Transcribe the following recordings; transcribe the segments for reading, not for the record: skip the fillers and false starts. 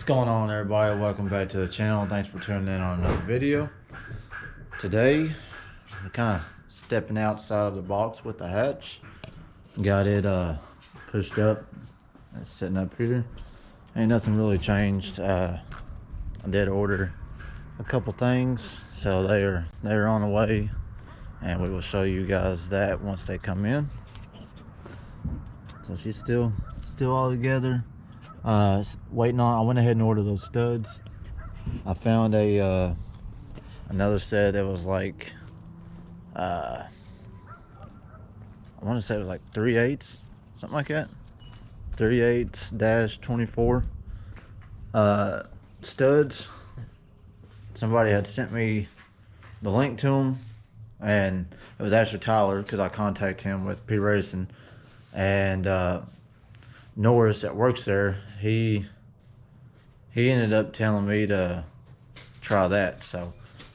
going on, everybody? Welcome back to the channel. Thanks for tuning in on another video. Today we're kind of stepping outside of the box with the hatch. Got it pushed up. It's sitting up here. Ain't nothing really changed. I did order a couple things, so they're on the way, and we will show you guys that once they come in. So she's still all together. Waiting on. I went ahead and ordered those studs. I found a another set that was like I want to say it was like 3/8, something like that. 3/8-24 studs. Somebody had sent me the link to them, and it was actually Tyler, because I contacted him with P Racing, and Norris that works there, he ended up telling me to try that. So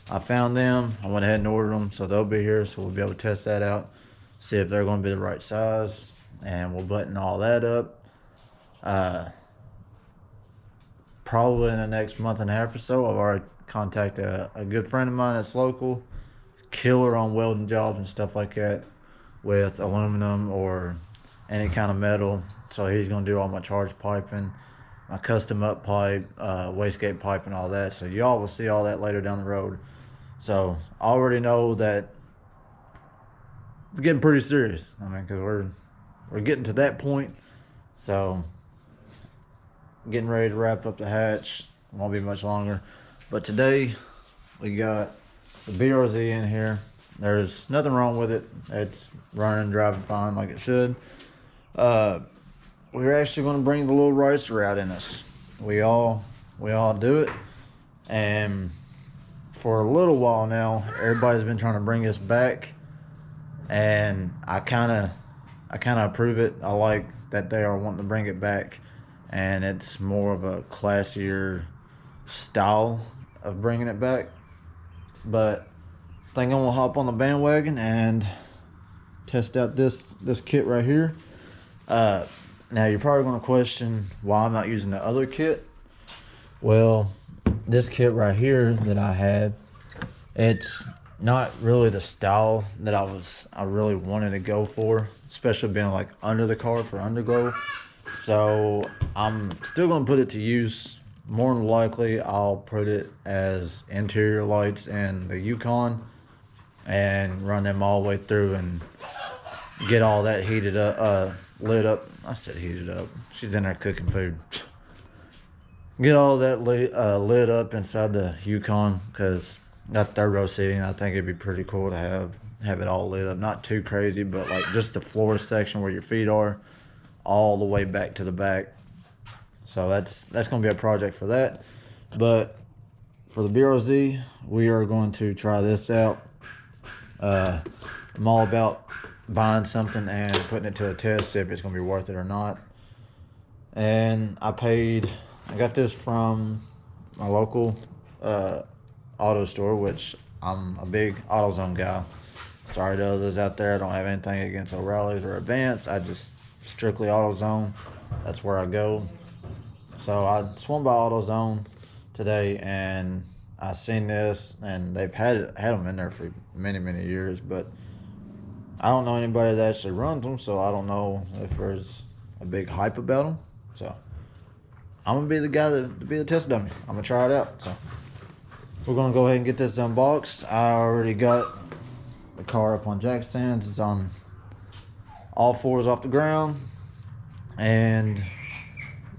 I found them, I went ahead and ordered them, so they'll be here, so we'll be able to test that out, see if they're going to be the right size, and we'll button all that up. Probably in the next month and a half or so. I've already contacted a good friend of mine that's local, killer on welding jobs and stuff like that with aluminum or any kind of metal. So he's going to do all my charge piping, my custom up pipe, wastegate pipe, and all that. So y'all will see all that later down the road. So I already know that it's getting pretty serious. I mean, because we're getting to that point. So getting ready to wrap up the hatch. Won't be much longer. But today we got the BRZ in here. There's nothing wrong with it. It's running, driving fine like it should. We're actually going to bring the little racer out in us. We all do it, and for a little while now, everybody's been trying to bring us back, and I kind of approve it. I like that they are wanting to bring it back, and it's more of a classier style of bringing it back. But I think I'm gonna hop on the bandwagon and test out this kit right here. Now you're probably going to question why I'm not using the other kit. Well, this kit right here that I had, it's not really the style that I really wanted to go for, especially being like under the car for underglow. So I'm still going to put it to use. More than likely I'll put it as interior lights in the Yukon and run them all the way through and get all that heated up, lit up. I said heated up. She's in there cooking food. Get all that lit up inside the Yukon, because that third row seating, I think it'd be pretty cool to have it all lit up. Not too crazy, but like just the floor section where your feet are, all the way back to the back. So that's gonna be a project for that. But for the BRZ, we are going to try this out. I'm all about buying something and putting it to a test, see if it's going to be worth it or not. And I got this from my local auto store, which I'm a big AutoZone guy. Sorry to others out there, I don't have anything against O'Reilly's or Advance. I just strictly AutoZone. That's where I go. So I swung by AutoZone today, and I seen this, and they've had them in there for many years, but I don't know anybody that actually runs them, so I don't know if there's a big hype about them. So I'm gonna be the guy to be the test dummy. I'm gonna try it out. So we're gonna go ahead and get this unboxed. I already got the car up on jack stands. It's on all fours off the ground, and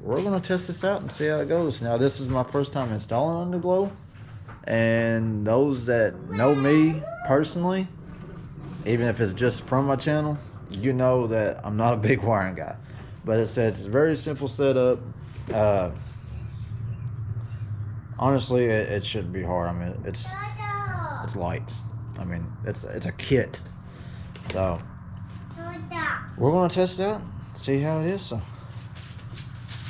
we're gonna test this out and see how it goes. Now, this is my first time installing underglow, and those that know me personally, even if it's just from my channel, you know that I'm not a big wiring guy. But it's a very simple setup. Honestly, it shouldn't be hard. I mean, it's light. I mean, it's a kit. So we're gonna test it out, see how it is. So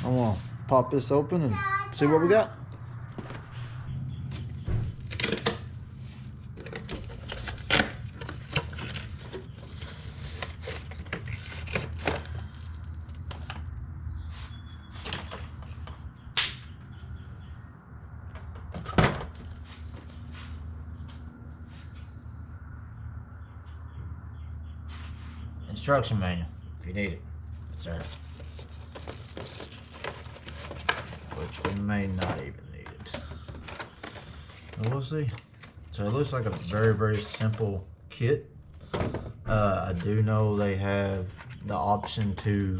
I'm gonna pop this open and see what we got. instruction manual if you need it. It's there. Which we may not even need it. But we'll see. So it looks like a very, very simple kit. I do know they have the option to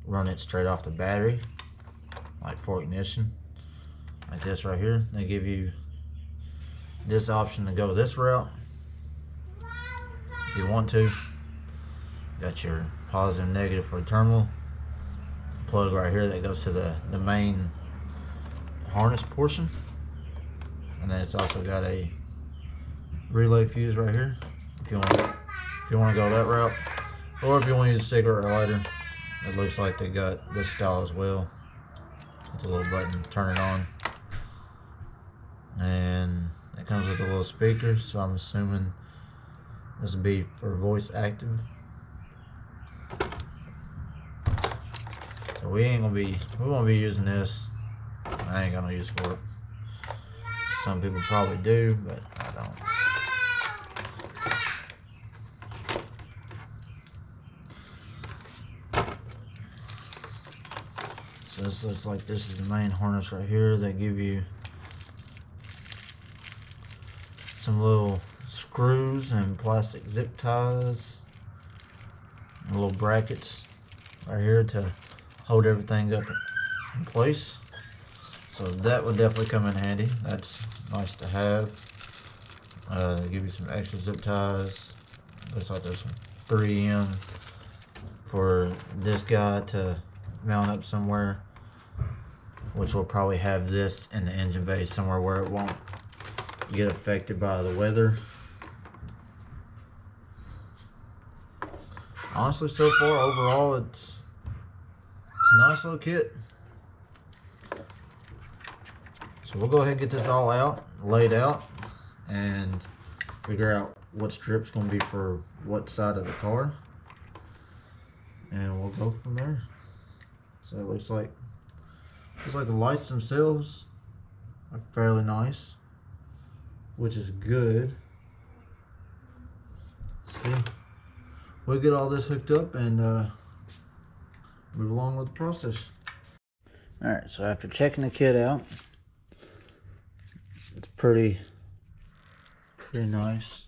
run it straight off the battery, like for ignition, like this right here. They give you this option to go this route if you want to. Got your positive and negative for a terminal. Plug right here that goes to the main harness portion. And then it's also got a relay fuse right here if you want to go that route, or if you want to use a cigarette lighter. It looks like they got this style as well. It's a little button, turn it on, and it comes with a little speaker. So I'm assuming this will be for voice active. So we won't be using this. I ain't got no use for it. Some people probably do, but I don't. So this looks like this is the main harness right here. They give you some little screws and plastic zip ties and little brackets right here to hold everything up in place. So that would definitely come in handy. That's nice to have. They give you some extra zip ties. Looks like there's some 3M for this guy to mount up somewhere, which will probably have this in the engine bay somewhere where it won't get affected by the weather. Honestly, so far overall it's a nice little kit. So we'll go ahead and get this all out, laid out, and figure out what strip's going to be for what side of the car, and we'll go from there. So it looks like the lights themselves are fairly nice, which is good. So we'll get all this hooked up and move along with the process. Alright, so after checking the kit out, it's pretty nice.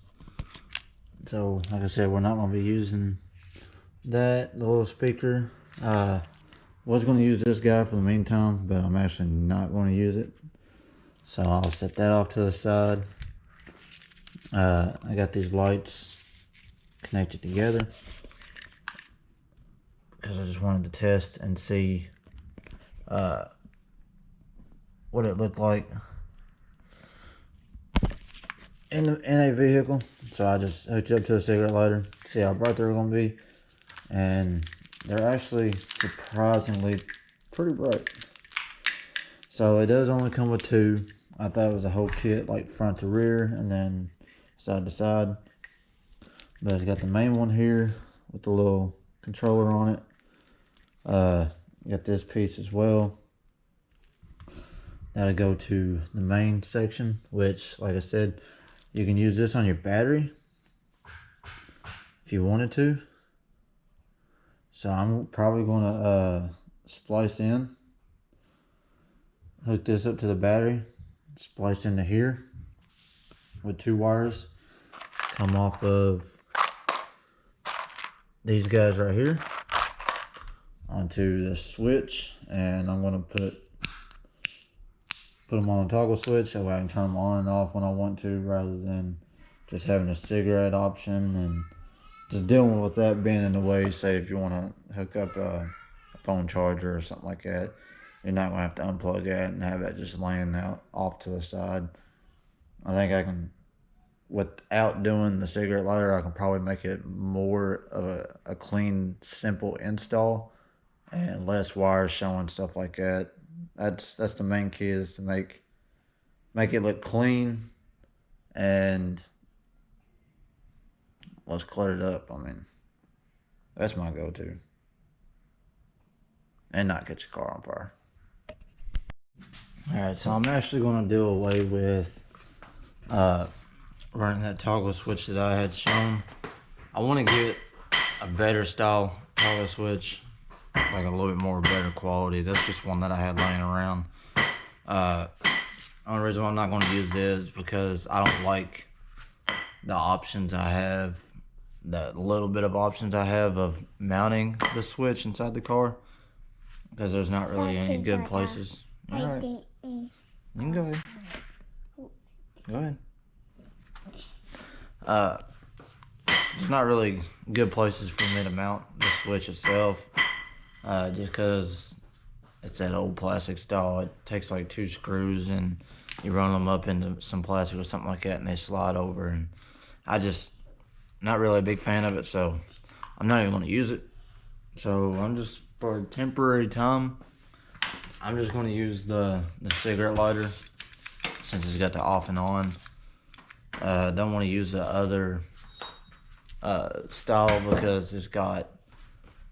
So like I said, we're not going to be using the little speaker. Was going to use this guy for the meantime, but I'm actually not going to use it. So I'll set that off to the side. I got these lights connected together because I just wanted to test and see what it looked like in a vehicle. So I just hooked it up to a cigarette lighter, see how bright they're going to be, and they're actually surprisingly pretty bright. So it does only come with two. I thought it was a whole kit, like front to rear and then side to side. But it's got the main one here with the little controller on it. Got this piece as well. That'll go to the main section, which, like I said, you can use this on your battery if you wanted to. So I'm probably going to splice in, hook this up to the battery, splice into here with two wires, come off of these guys right here onto the switch, and I'm going to put them on a toggle switch so I can turn them on and off when I want to, rather than just having a cigarette option and just dealing with that being in the way. Say if you want to hook up a phone charger or something like that, you're not going to have to unplug that and have that just laying out off to the side. I think I can, without doing the cigarette lighter, I can probably make it more of a clean, simple install and less wires showing, stuff like that. That's the main key, is to make it look clean and less cluttered up. I mean, that's my go-to. And not get your car on fire. Alright, so I'm actually going to do away with running that toggle switch that I had shown. I want to get a better style toggle switch, like a little bit more better quality. That's just one that I had laying around. Only reason why I'm not going to use this is because I don't like the options I have, the little bit of options I have of mounting the switch inside the car, because there's not really any good places. All right. You can go ahead. Go ahead. There's not really good places for me to mount the switch itself, just because it's that old plastic style. It takes like 2 screws and you run them up into some plastic or something like that and they slide over, and I just not really a big fan of it, so I'm not even going to use it. So I'm just, for a temporary time, I'm just going to use the cigarette lighter, since it's got the off and on. Don't want to use the other style because it's got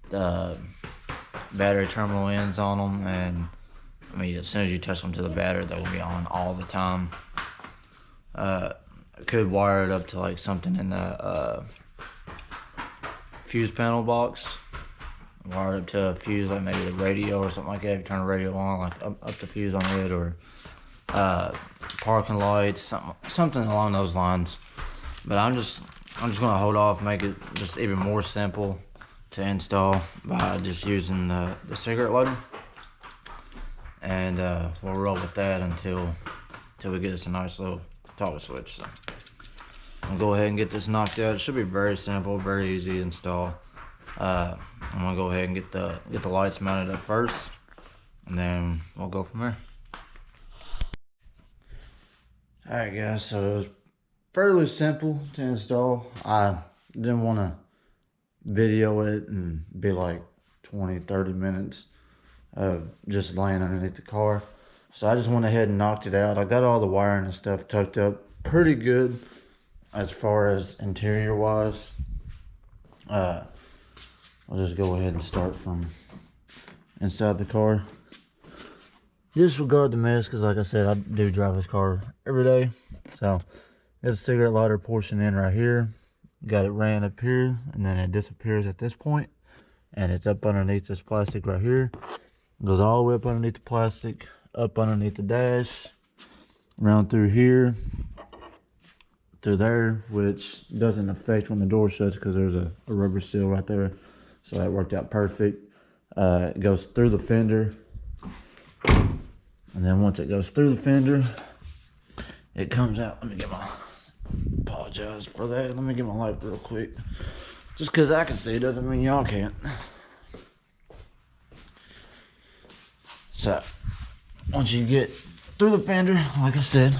the battery terminal ends on them, and I mean, as soon as you touch them to the battery, they'll be on all the time. I could wire it up to like something in the fuse panel box. Wire it up to a fuse, like maybe the radio or something like that. If you turn the radio on, like up the fuse on it, or parking lights, something along those lines. But I'm just gonna hold off, make it just even more simple to install by just using the cigarette lighter, and we'll roll with that until we get us a nice little toggle switch. So I'm gonna go ahead and get this knocked out. It should be very simple, very easy to install. I'm gonna go ahead and get the lights mounted up first, and then we'll go from there. Alright guys, so it was fairly simple to install. I didn't want to video it and be like 20-30 minutes of just laying underneath the car, so I just went ahead and knocked it out. I got all the wiring and stuff tucked up pretty good as far as interior wise. I'll just go ahead and start from inside the car. Disregard the mess, because like I said, I do drive this car every day. So there's a cigarette lighter portion in right here. Got it ran up here, and then it disappears at this point, and it's up underneath this plastic right here. It goes all the way up underneath the plastic, up underneath the dash, around through here, through there, which doesn't affect when the door shuts because there's a rubber seal right there. So that worked out perfect. It goes through the fender, and then once it goes through the fender, it comes out. Let me get my, apologize for that. Let me get my light real quick. Just because I can see it doesn't mean y'all can't. So once you get through the fender, like I said,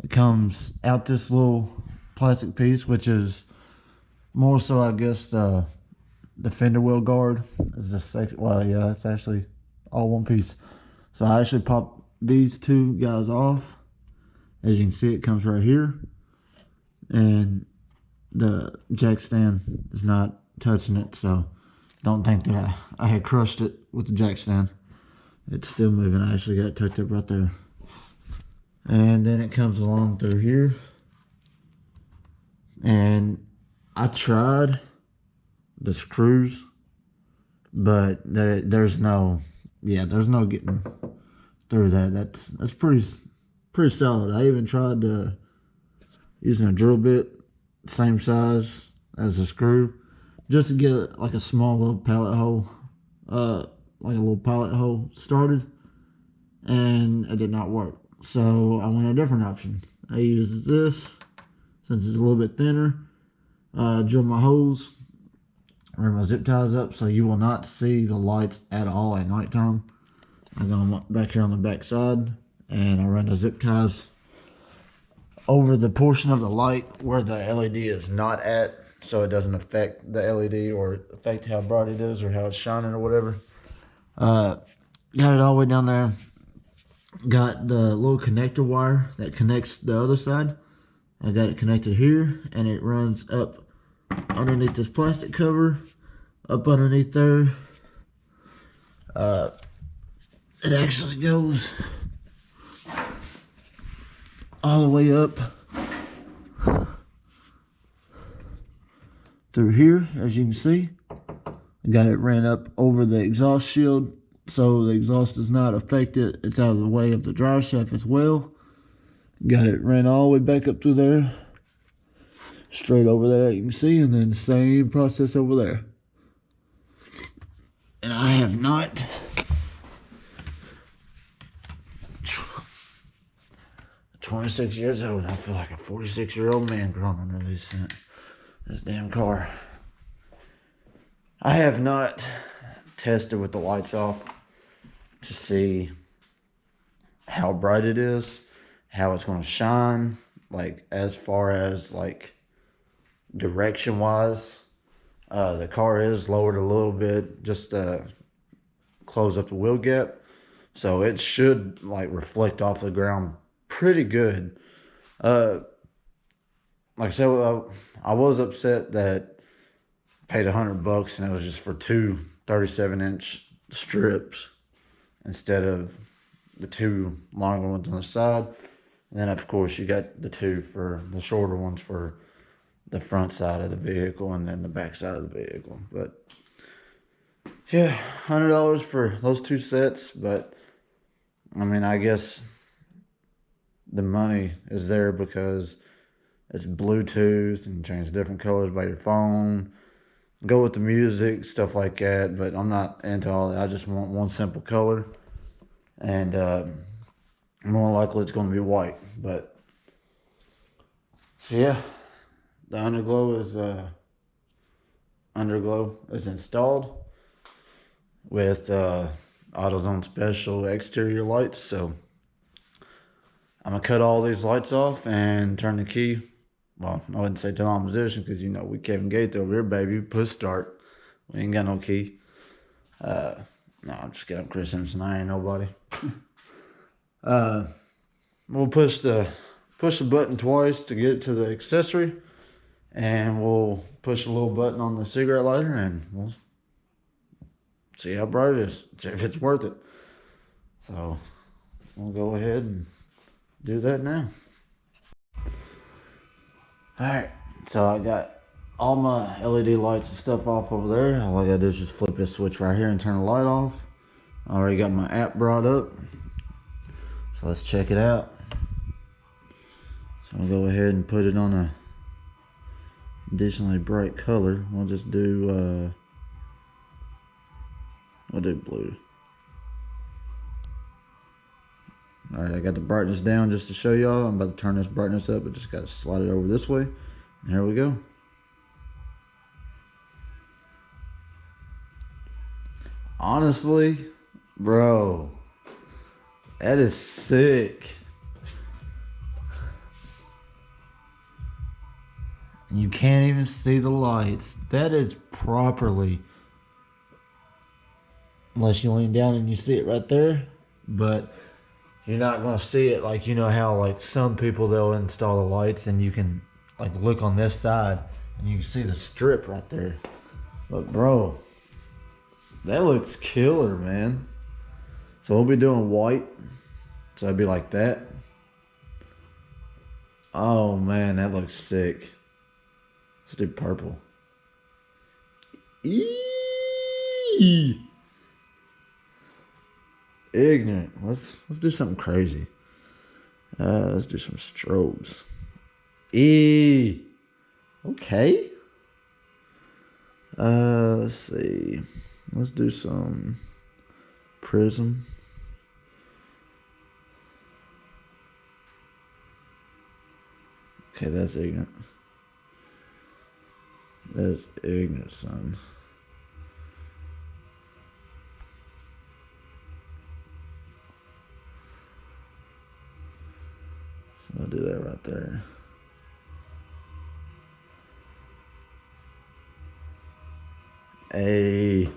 it comes out this little plastic piece, which is more so, I guess, the fender wheel guard is the second. Well, yeah, it's actually all one piece. So I actually pop these two guys off. As you can see, it comes right here, and the jack stand is not touching it, so don't think that I had crushed it with the jack stand. It's still moving. I actually got it tucked up right there. And then it comes along through here, and I tried the screws, but there's no getting through that. That's pretty solid. I even tried using a drill bit, same size as the screw, just to get like a small little pallet hole, like a little pilot hole started, and it did not work. So I went a different option. I used this, since it's a little bit thinner. Drill my holes, run my zip ties up, so you will not see the lights at all at nighttime. I got them back here on the back side, and I run the zip ties over the portion of the light where the LED is not at, so it doesn't affect the LED or affect how bright it is or how it's shining or whatever. Got it all the way down there. Got the little connector wire that connects the other side. I got it connected here, and it runs up underneath this plastic cover, up underneath there. It actually goes all the way up through here, as you can see. I got it ran up over the exhaust shield so the exhaust does not affect it. It's out of the way of the drive shaft as well. Got it ran all the way back up through there, straight over there, you can see, and then same process over there. And I have not 26 years old. I feel like a 46-year-old man growing under this damn car. I have not tested with the lights off to see how bright it is, how it's going to shine, like as far as like direction wise. The car is lowered a little bit just to close up the wheel gap, so it should like reflect off the ground pretty good. Like I said, I was upset that I paid $100 and it was just for two 37-inch strips instead of the two longer ones on the side. And then of course you got the two for the shorter ones for the front side of the vehicle and then the back side of the vehicle. But yeah, $100 for those two sets. But I mean, I guess the money is there because it's Bluetooth and change different colors by your phone, go with the music, stuff like that. But I'm not into all that. I just want one simple color, and more likely it's going to be white. But yeah, the underglow is installed with AutoZone special exterior lights. So I'm gonna cut all these lights off and turn the key. Well, I wouldn't say turn on position because you know we Kevin Gates over here, baby. Push start. We ain't got no key. No, I'm just kidding. I'm Chris Simpson. I ain't nobody. We'll push the button twice to get it to the accessory, and we'll push a little button on the cigarette lighter, and we'll see how bright it is. See if it's worth it. So we'll go ahead and do that now. Alright, so I got all my LED lights and stuff off over there. All I gotta do is just flip this switch right here and turn the light off. I already got my app brought up, so let's check it out. So I'll go ahead and put it on a additionally bright color. We'll just do we'll do blue. Alright, I got the brightness down just to show y'all. I'm about to turn this brightness up, but just got to slide it over this way. And here we go. Honestly, bro, that is sick. You can't even see the lights. That is properly, unless you lean down and you see it right there, but you're not gonna see it like, you know how like some people, they'll install the lights and you can like look on this side and you can see the strip right there. But bro, that looks killer, man. So we'll be doing white, so it'd be like that. Oh man, that looks sick. Let's do purple. Eee! Ignorant. Let's do something crazy. Let's do some strobes. Okay. Let's see. Let's do some prism. Okay, that's ignorant. That's ignorant, son. So I'll do that right there. Hey,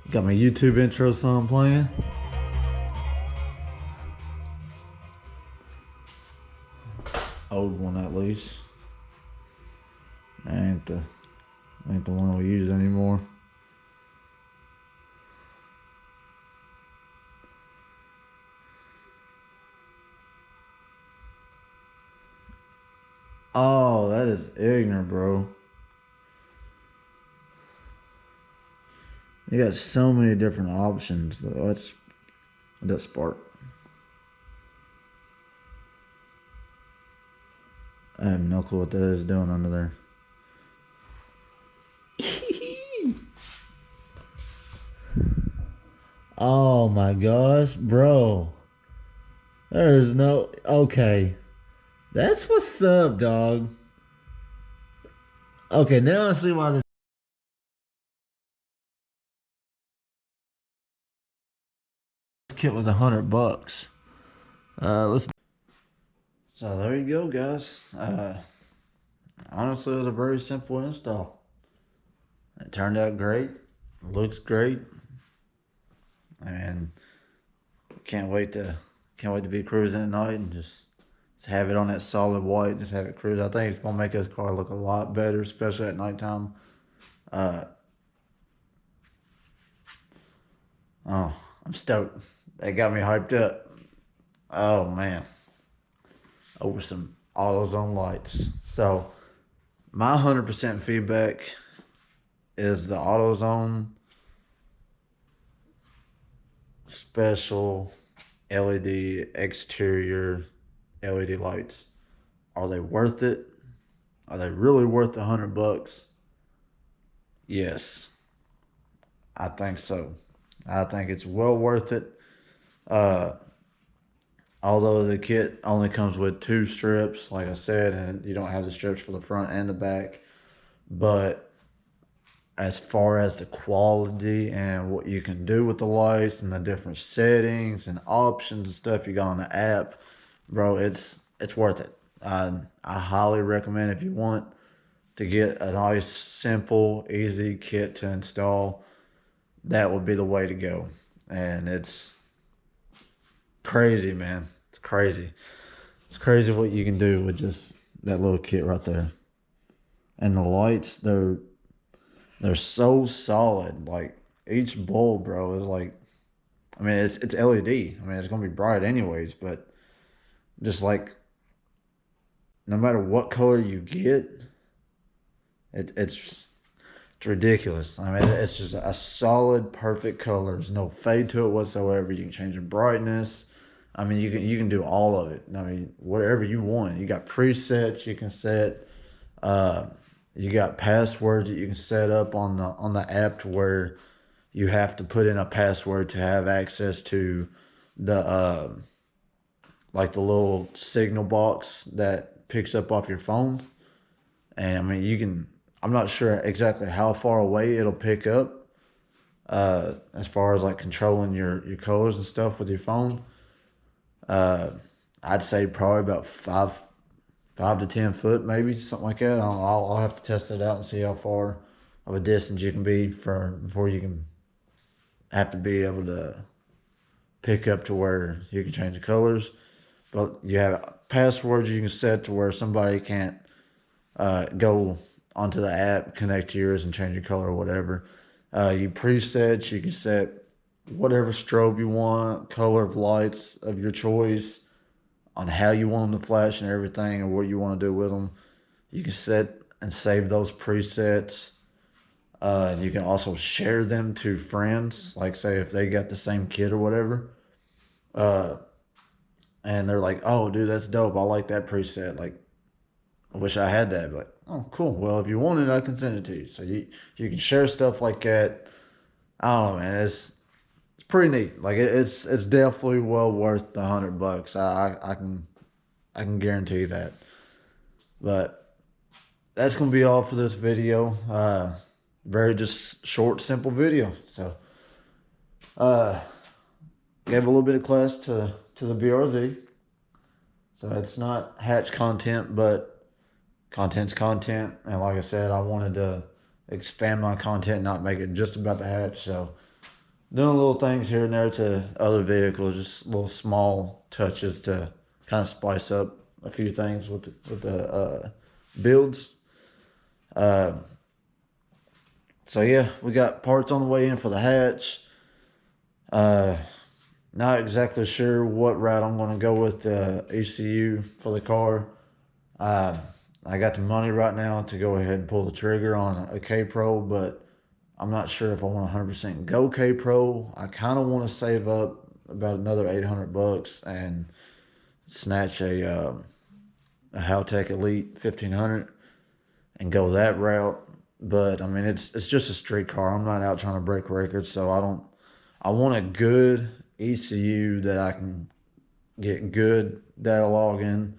got my YouTube intro song playing. Old one at least. Ain't the one we use anymore. Oh, that is ignorant, bro. You got so many different options. What's that spark? I have no clue what that is doing under there. Oh my gosh, bro. There's no. Okay. That's what's up, dog. Okay, now I see why this kit was $100. Let's. So there you go, guys. Honestly, it was a very simple install. It turned out great. Looks great, and can't wait to be cruising at night and just have it on that solid white. Just have it cruise. I think it's gonna make this car look a lot better, especially at nighttime. Uh, oh, I'm stoked. That got me hyped up. Oh man, over some AutoZone lights. So my 100% feedback is the AutoZone special LED exterior LED lights. Are they worth it? Are they really worth the $100? Yes, I think so. I think it's well worth it. Uh, Although the kit only comes with 2 strips, like I said, and you don't have the strips for the front and the back. But as far as the quality and what you can do with the lights and the different settings and options and stuff you got on the app, bro, it's worth it. I highly recommend if you want to get a nice, simple, easy kit to install, that would be the way to go. And it's crazy, man. It's crazy. It's crazy what you can do with just that little kit right there. And the lights, they're so solid. Like each bulb, bro, is like, I mean, it's LED. I mean, it's gonna be bright anyways, but just like no matter what color you get, it's ridiculous. I mean, it's just a solid, perfect color. There's no fade to it whatsoever. You can change the brightness. I mean, you can do all of it. I mean, whatever you want. You got presets you can set. Uh, you got passwords that you can set up on the app to where you have to put in a password to have access to the like the little signal box that picks up off your phone. And I mean, you can. I'm not sure exactly how far away it'll pick up as far as like controlling your colors and stuff with your phone. Uh, I'd say probably about 5 to 10 foot, maybe something like that. I'll have to test it out and see how far of a distance you can be for before you can have to be able to pick up to where you can change the colors. But you have passwords you can set to where somebody can't go onto the app, connect to yours, and change your color or whatever. You presets, you can set whatever strobe you want, color of lights of your choice, on how you want them to flash and everything, or what you want to do with them. You can set and save those presets. You can also share them to friends, like say if they got the same kit or whatever. Uh, and they're like, "Oh, dude, that's dope. I like that preset. Like, I wish I had that." But oh, cool. Well, if you want it, I can send it to you. So you can share stuff like that. I don't know, man. It's pretty neat. Like it's definitely well worth the $100. I can guarantee that. But that's gonna be all for this video. Very just short, simple video. So uh, gave a little bit of class to the BRZ. So it's not hatch content, but content's content. And like I said, I wanted to expand my content, not make it just about the hatch. So doing little things here and there to other vehicles, just little small touches to kind of spice up a few things with the builds. Uh, so yeah, we got parts on the way in for the hatch. Uh, Not exactly sure what route I'm going to go with the ECU for the car. I got the money right now to go ahead and pull the trigger on a K-Pro, but I'm not sure if I want 100% go K-Pro. I kind of want to save up about another $800 and snatch a Haltech Elite 1500 and go that route. But I mean, it's just a street car. I'm not out trying to break records, so I want a good ECU that I can get good data login.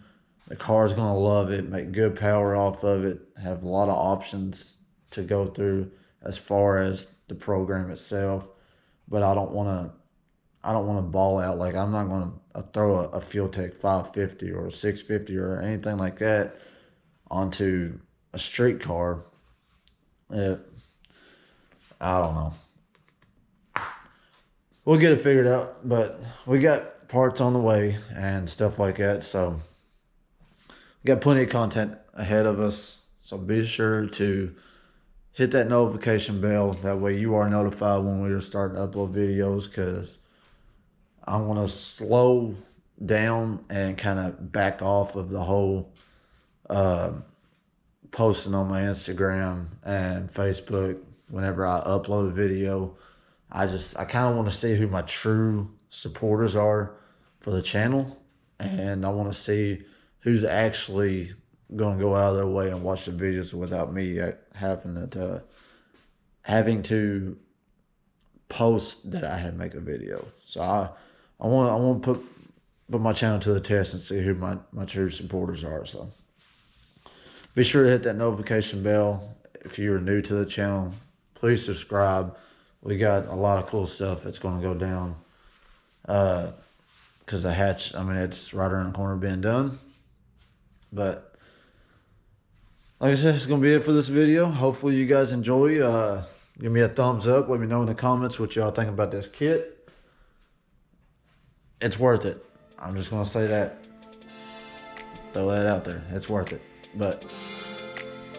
The car's gonna love it, make good power off of it, have a lot of options to go through as far as the program itself. But I don't want to ball out. Like, I'm not going to throw a Fuel Tech 550 or a 650 or anything like that onto a street car. I don't know. We'll get it figured out, but we got parts on the way and stuff like that. So we got plenty of content ahead of us. So be sure to hit that notification bell. That way you are notified when we are starting to upload videos, because I want to slow down and kind of back off of the whole posting on my Instagram and Facebook whenever I upload a video. I kind of want to see who my true supporters are for the channel, and I want to see who's actually going to go out of their way and watch the videos without me having to post that I had make a video. So I want to put my channel to the test and see who my true supporters are. So be sure to hit that notification bell. If you are new to the channel, please subscribe. We got a lot of cool stuff that's going to go down. Because the hatch, I mean, it's right around the corner being done. But like I said, it's going to be it for this video. Hopefully you guys enjoy. Give me a thumbs up. Let me know in the comments what y'all think about this kit. It's worth it. I'm just going to say that. Throw that out there. It's worth it. But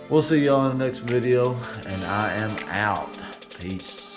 we'll see y'all in the next video. And I am out. Peace.